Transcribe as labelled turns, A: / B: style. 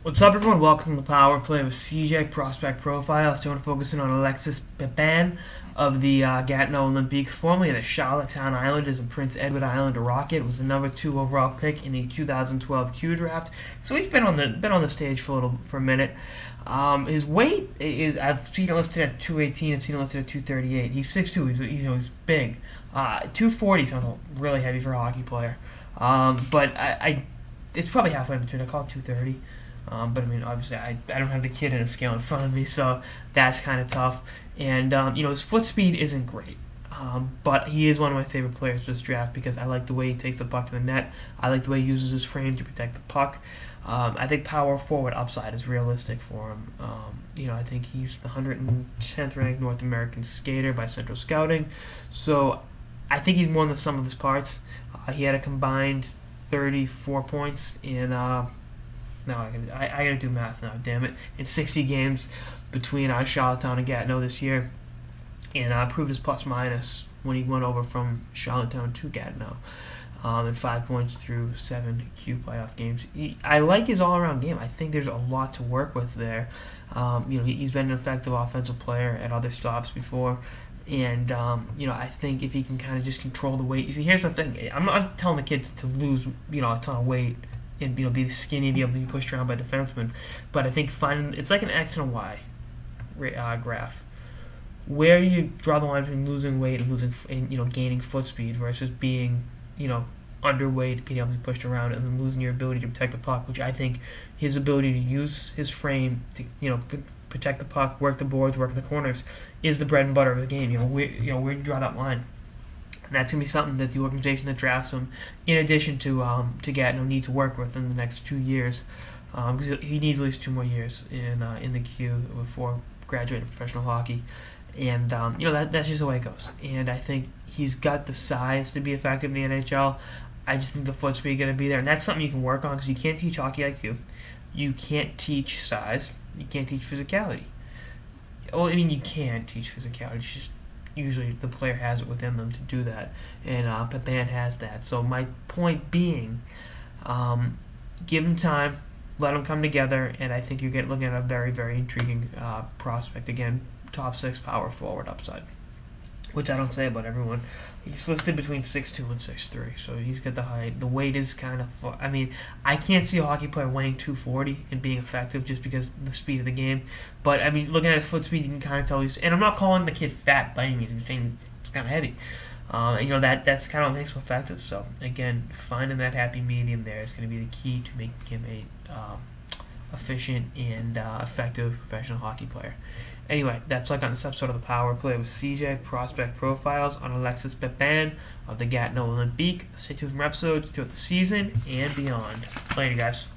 A: What's up, everyone? Welcome to the Power Play with CJ Prospect Profile. So I want to focus in on Alexis Pepin of the Gatineau Olympique, formerly the Charlottetown Islanders and Prince Edward Island Rocket. Was the number 2 overall pick in the 2012 Q draft. So he's been on the stage for a minute. His weight is, I've seen it listed at 218 and seen it listed at 238. He's 6'2". He's big. 240 sounds really heavy for a hockey player. But it's probably halfway in between. I call it 230. But I mean, obviously, I don't have the kid in a scale in front of me, so that's kind of tough. And his foot speed isn't great, but he is one of my favorite players for this draft because I like the way he takes the puck to the net. I like the way he uses his frame to protect the puck. I think power forward upside is realistic for him. I think he's the 110th ranked North American skater by Central Scouting, so I think he's more than the sum of his parts. He had a combined 34 points in. No, I gotta do math now, damn it. In 60 games between Charlottetown and Gatineau this year, and proved his plus minus when he went over from Charlottetown to Gatineau, and 5 points through 7 Q playoff games. I like his all-around game. I think there's a lot to work with there. He's been an effective offensive player at other stops before. And, I think if he can kind of just control the weight. You see, here's the thing. I'm not telling the kids to lose, a ton of weight and be skinny and be able to be pushed around by defensemen. But I think it's like an X and a Y graph, where you draw the line between losing weight and gaining foot speed versus being underweight, being able to be pushed around, and then losing your ability to protect the puck. Which I think his ability to use his frame to protect the puck, work the boards, work the corners is the bread and butter of the game. Where you draw that line. And that's going to be something that the organization that drafts him, in addition to Gatineau, needs to work with in the next 2 years, because he needs at least 2 more years in the queue before graduating professional hockey. And that's just the way it goes. And I think he's got the size to be effective in the NHL. I just think the foot speed is going to be there, and that's something you can work on because you can't teach hockey IQ, you can't teach size, you can't teach physicality. Well, I mean, you can teach physicality. It's just usually the player has it within them to do that, and Pepin has that. So my point being, give him time, let him come together, and I think you're looking at a very, very intriguing prospect. Again, top 6 power forward upside, which I don't say about everyone. He's listed between 6'2" and 6'3", so he's got the height. The weight is kind of, I can't see a hockey player weighing 240 and being effective just because of the speed of the game. But, looking at his foot speed, you can kind of tell and I'm not calling the kid fat by any means, I'm saying it's kind of heavy. That's kind of what makes him effective. So, again, finding that happy medium there is going to be the key to making him a efficient and effective professional hockey player. Anyway, that's like on this episode of the Power Play with CJ Prospect Profiles on Alexis Pepin of the Gatineau Olympique. Stay tuned for more episodes throughout the season and beyond. Later, guys.